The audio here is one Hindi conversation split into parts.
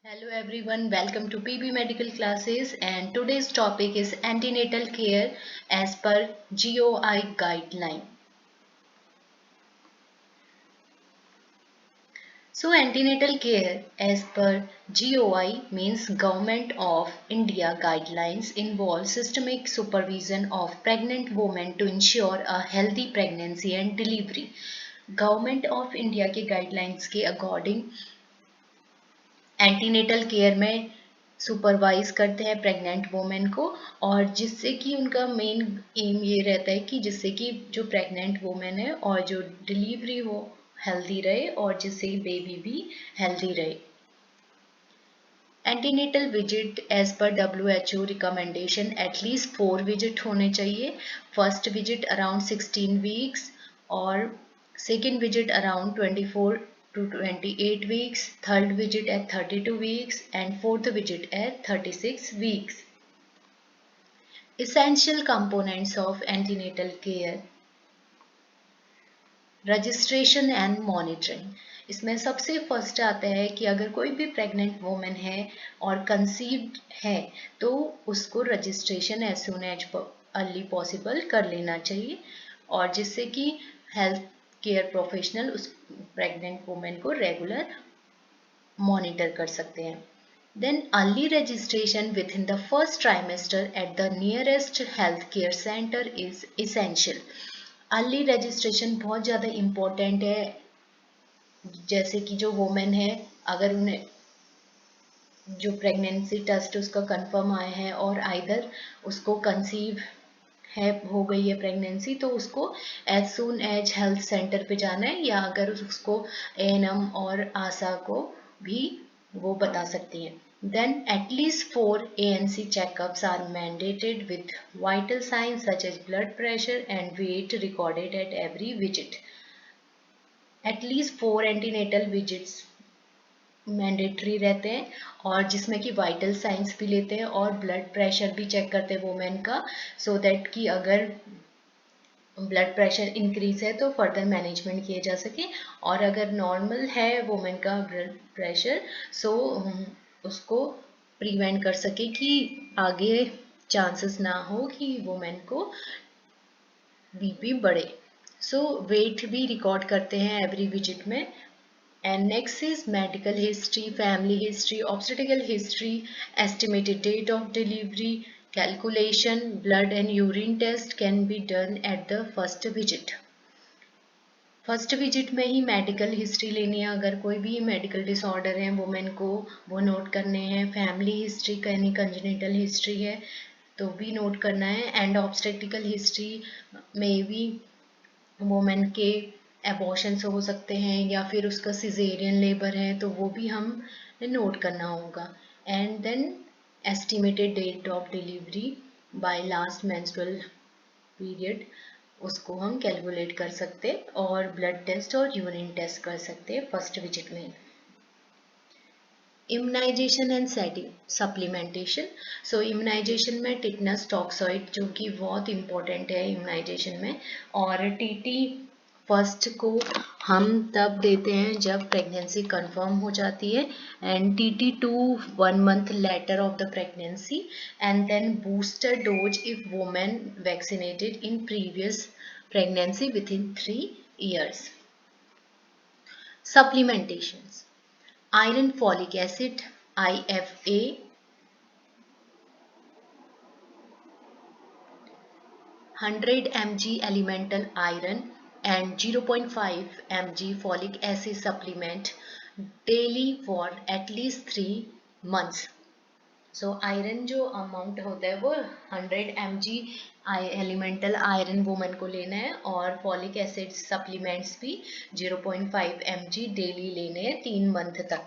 Hello everyone, welcome to PB Medical Classes, and today's topic is antenatal care as per GOI guideline. So antenatal care as per GOI means Government of India guidelines involve systemic supervision of pregnant women to ensure a healthy pregnancy and delivery. Government of India के guidelines के according एंटीनेटल केयर में सुपरवाइज करते हैं प्रेग्नेंट वुमेन को, और जिससे कि उनका मेन एम ये रहता है कि जिससे कि जो प्रेग्नेंट वुमेन है और जो डिलीवरी वो हेल्दी रहे और जिससे बेबी भी हेल्दी रहे. Antenatal visit as per WHO recommendation at least 4 visit होने चाहिए. फर्स्ट विजिट अराउंड 16 वीक्स और second visit around 24 to 28 weeks, third visit at 32 weeks and fourth visit at 36 weeks. Essential components of antenatal care. Registration and monitoring. इसमें सबसे फर्स्ट आता है कि अगर कोई भी प्रेग्नेंट वुमेन है और कंसीव्ड है तो उसको registration as soon as early possible कर लेना चाहिए, और जिससे कि हेल्थ केयर प्रोफेशनल उस प्रेग्नेंट वुमेन को रेगुलर मॉनिटर कर सकते हैं. Then early registration within the first trimester at the nearest health care center is essential. Early registration बहुत ज़्यादा इम्पोर्टेंट है. जैसे कि जो वुमेन है, अगर उन्हें जो प्रेगनेंसी टेस्ट उसका कंफर्म आया है और आइदर उसको कंसीव है हो गई है प्रेगनेंसी, तो उसको as soon as health centre पे जाना है, या अगर उसको ANM और आशा को भी वो बता सकती हैं. Then at least 4 ANC checkups are mandated with vital signs such as blood pressure and weight recorded at every visit. At least 4 antenatal visits mandatory रहते हैं, और जिसमें कि वाइटल साइंस भी लेते हैं और ब्लड प्रेशर भी चेक करते हैं वुमेन का, सो दैट कि अगर ब्लड प्रेशर इंक्रीज है तो फर्दर मैनेजमेंट किए जा सके, और अगर नॉर्मल है वुमेन का ब्लड प्रेशर सो उसको प्रिवेंट कर सके कि आगे चांसेस ना हो कि वुमेन को बीपी बढ़े. सो वेट भी रिकॉर्ड करते हैं एवरी विजिट में. And next is medical history, family history, obstetrical history, estimated date of delivery, calculation, blood and urine test can be done at the first visit. First visit में ही मेडिकल हिस्ट्री लेनी है. अगर कोई भी मेडिकल डिसऑर्डर है वुमेन को वो नोट करने हैं. फैमिली हिस्ट्री कहीं कंजेनिटल हिस्ट्री है तो भी नोट करना है. एंड ऑब्स्टेट्रिकल हिस्ट्री में भी वुमेन के एबॉर्शंस हो सकते हैं या फिर उसका सिजेरियन लेबर है तो वो भी हम नोट करना होगा. And then estimated date of delivery by last menstrual period उसको हम कैलकुलेट कर सकते और ब्लड टेस्ट और यूरिन टेस्ट कर सकते फर्स्ट विजिट में. Immunization and supplementation. So immunization में टिटनस टॉक्सॉइड जो कि बहुत इंपॉर्टेंट है इम्यूनाइजेशन में, और टीटी फर्स्ट को हम तब देते हैं जब प्रेगनेंसी कंफर्म हो जाती है, and TT2 1 month later of the pregnancy, and then booster dose if woman vaccinated in previous pregnancy within 3 years. Supplementations. Iron, folic acid, IFA, 100 mg elemental iron and 0.5 mg folic acid supplement daily for at least 3 months. So iron जो अमाउंट होता है वो 100 mg एलिमेंटल आयरन वुमन को लेना है, और फॉलिक एसिड सप्लीमेंट्स भी 0.5 mg डेली लेने हैं 3 मंथ तक.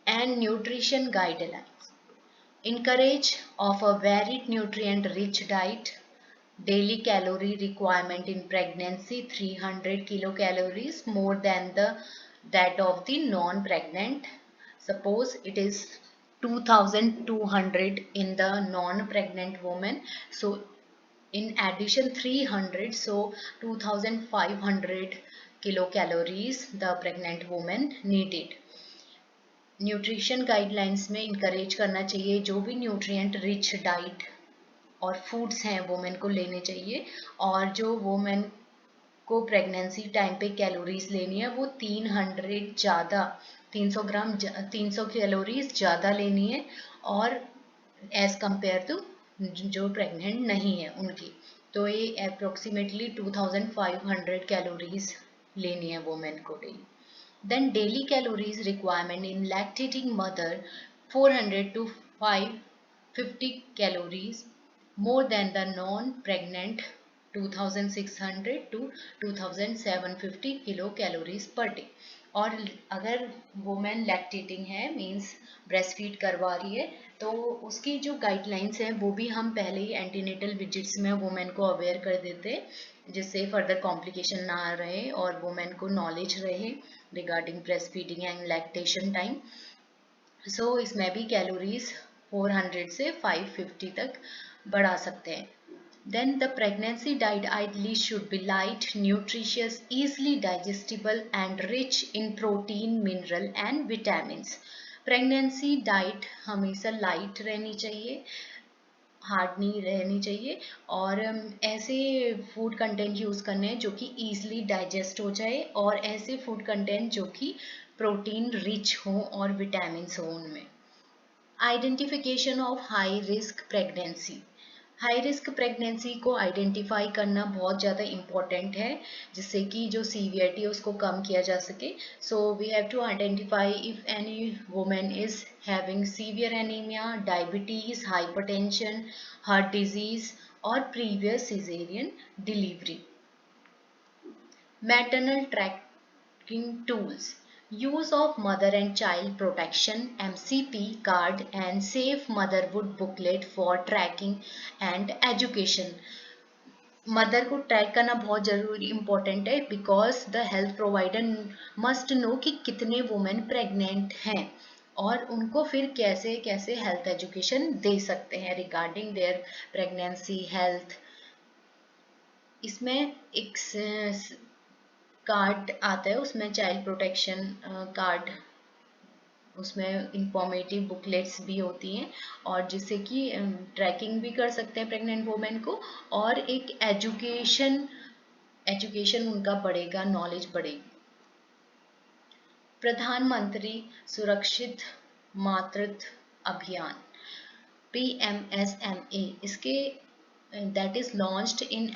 And nutrition guidelines. Encourage of a varied nutrient rich diet. Daily calorie requirement in pregnancy 300 kilocalories more than that of the non-pregnant. Suppose it is 2200 in the non-pregnant woman, so in addition 300, so 2500 kilocalories the pregnant woman needed. Nutrition guidelines में इंकरेज करना चाहिए जो भी न्यूट्रिएंट रिच डाइट और फूड्स हैं वोमेन को लेने चाहिए, और जो वोमेन को प्रेगनेंसी टाइम पे कैलोरीज लेनी है वो 300 ज़्यादा 300 कैलोरीज ज़्यादा लेनी है, और एज कंपेयर टू जो प्रेग्नेंट नहीं है उनकी, तो ये अप्रोक्सीमेटली 2500 कैलोरीज लेनी है वोमेन को daily. Then daily calories requirement in lactating mother 400 to 550 calories more than the non-pregnant 2600 to 2750 kilocalories per day। और अगर वुमेन लैक्टेटिंग है मींस ब्रेस्ट फीड करवा रही है तो उसकी जो गाइडलाइंस हैं वो भी हम पहले ही एंटीनेटल विजिट्स में वुमेन को अवेयर कर देते हैं, जिससे फर्दर कॉम्प्लिकेशन ना रहे और वुमेन को नॉलेज रहे regarding breast feeding and lactation time. So इसमें भी कैलोरीज 400 से 550 तक बढ़ा सकते हैं। Then the pregnancy diet ideally should be light, nutritious, easily digestible and rich in protein, mineral and vitamins। Pregnancy diet हमेशा लाइट रहनी चाहिए, हार्ड नहीं रहनी चाहिए, और ऐसे फूड कंटेंट यूज़ करने हैं जो कि ईजिली डाइजेस्ट हो जाए, और ऐसे फूड कंटेंट जो कि प्रोटीन रिच हो और विटामिन्स हो उनमें। Identification of high risk pregnancy. High risk pregnancy को आइडेंटिफाई करना बहुत ज़्यादा इम्पॉर्टेंट है, जिससे कि जो सीवियरिटी है उसको कम किया जा सके। So we have to identify if any women is having severe anaemia, diabetes, hypertension, heart disease और previous caesarean delivery. Maternal tracking tools, use of mother and child protection MCP card and safe motherhood booklet for tracking and education। Mother को ट्रैक करना बहुत जरूरी इंपॉर्टेंट है, because the health provider must know कि कितने वुमेन प्रेग्नेंट हैं और उनको फिर कैसे कैसे हेल्थ एजुकेशन दे सकते हैं रिगार्डिंग देयर प्रेगनेंसी हेल्थ। इसमें एक कार्ड आता है, उसमें चाइल्ड प्रोटेक्शन कार्ड, उसमें इंफॉर्मेटिव बुकलेट्स भी होती हैं, और जिससे कि ट्रैकिंग भी कर सकते हैं प्रेग्नेंट वुमेन को, और एक एजुकेशन उनका बढ़ेगा, नॉलेज बढ़ेगी। प्रधानमंत्री सुरक्षित मातृत्व अभियान PMSMA, इसके that is launched in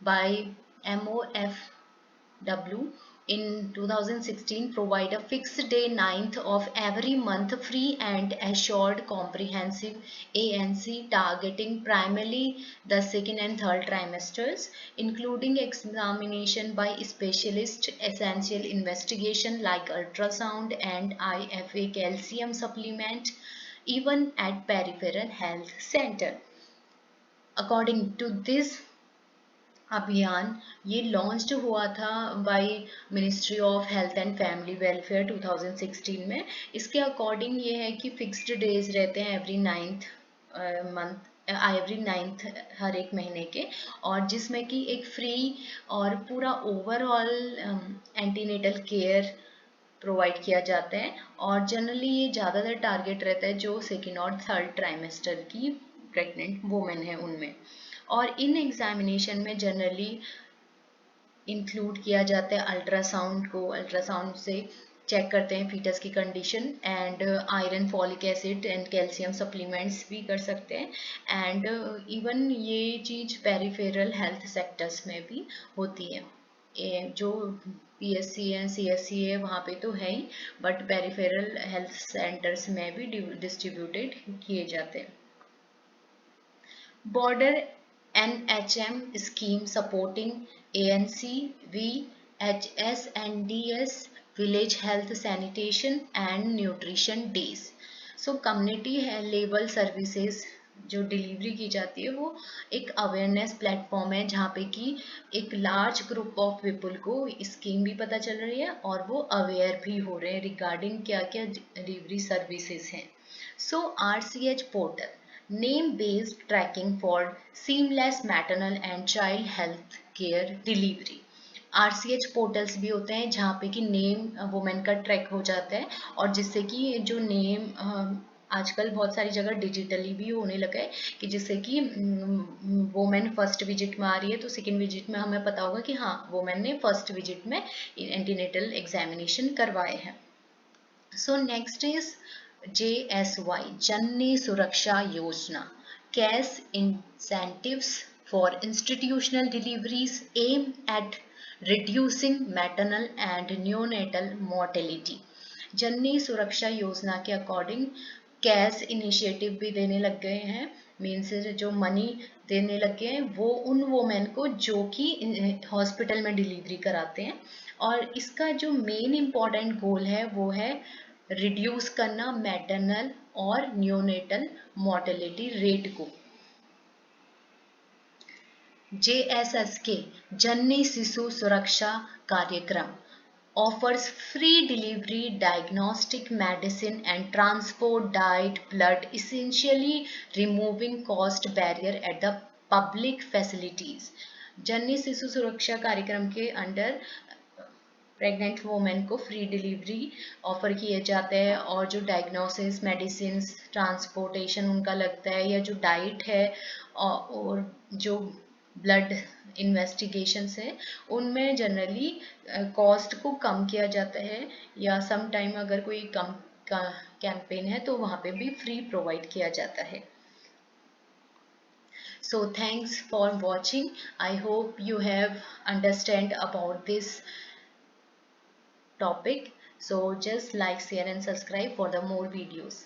by MOFW in 2016 provide a fixed day 9th of every month free and assured comprehensive ANC targeting primarily the second and third trimesters, including examination by specialist, essential investigation like ultrasound and IFA calcium supplement, even at peripheral health center। According to this अभियान ये लॉन्च्ड हुआ था by ministry of health and family welfare 2016 में। इसके अकॉर्डिंग ये है कि फिक्स्ड डेज रहते हैं every 9th month, every 9th हर एक महीने के, और जिसमें कि एक फ्री और पूरा ओवरऑल एंटीनेटल केयर प्रोवाइड किया जाता है, और जनरली ये ज़्यादातर टारगेट रहता है जो सेकेंड और थर्ड ट्राइमेस्टर की प्रेग्नेंट वुमेन है उनमें। और इन एग्जामिनेशन में जनरली इंक्लूड किया जाता है अल्ट्रासाउंड को, अल्ट्रासाउंड से चेक करते हैं फीटस की condition, and iron, folic acid and calcium supplements भी कर सकते हैं, एंड इवन ये चीज़ पेरिफेरल हेल्थ सेक्टर्स में भी होती है। जो PSC है, CSC है, वहाँ पे तो है ही, बट पेरिफेरल हेल्थ सेंटर्स में भी डिस्ट्रीब्यूटेड किए जाते हैं। Border NHM scheme supporting ANC, VHS and DS village health sanitation and nutrition days। So community level services जो डिलीवरी की जाती है वो एक अवेयरनेस प्लेटफॉर्म है, जहाँ पे कि एक लार्ज ग्रुप ऑफ पीपल को स्कीम भी पता चल रही है और वो अवेयर भी हो रहे हैं रिगार्डिंग क्या क्या डिलीवरी सर्विसेज हैं। सो RCH portal, name-based tracking for seamless maternal and child health care delivery। RCH portals भी होते हैं जहाँ पे कि नेम वुमेन का ट्रैक हो जाता है, और जिससे कि जो नेम आजकल बहुत सारी जगह डिजिटली भी होने लगा है, कि जिससे कि वुमेन फर्स्ट विजिट में आ रही है तो सेकेंड विजिट में हमें पता होगा कि हाँ वुमेन ने फर्स्ट विजिट में एंटीनेटल एग्जामिनेशन करवाए हैं। सो नेक्स्ट इज JSY, जननी सुरक्षा योजना, cash incentives for institutional deliveries aim at reducing maternal and neonatal mortality। जननी सुरक्षा योजना के अकॉर्डिंग कैश इनिशिएटिव भी देने लग गए हैं, मीन्स जो मनी देने लग गए हैं वो उन वोमेन को जो कि हॉस्पिटल में डिलीवरी कराते हैं, और इसका जो मेन इम्पॉर्टेंट गोल है वो है रिड्यूस करना मैटरनल और न्यूनेटल मोर्टेलिटी रेट को। JSSK, जननी शिशु सुरक्षा कार्यक्रम, offers free delivery, diagnostic medicine and transport, diet, blood, essentially removing cost barrier at the public facilities। जननी शिशु सुरक्षा कार्यक्रम के अंडर प्रेग्नेंट वुमेन को फ्री डिलीवरी ऑफर किए जाते हैं, और जो डायग्नोसिस, मेडिसिन, ट्रांसपोर्टेशन उनका लगता है, या जो डाइट है और जो ब्लड इन्वेस्टिगेशंस है उनमें जनरली कॉस्ट को कम किया जाता है, या सम टाइम अगर कोई कम का कैंपेन है तो वहाँ पे भी फ्री प्रोवाइड किया जाता है। So thanks for watching. I hope you have understand about this topic. So just like, share and subscribe for the more videos.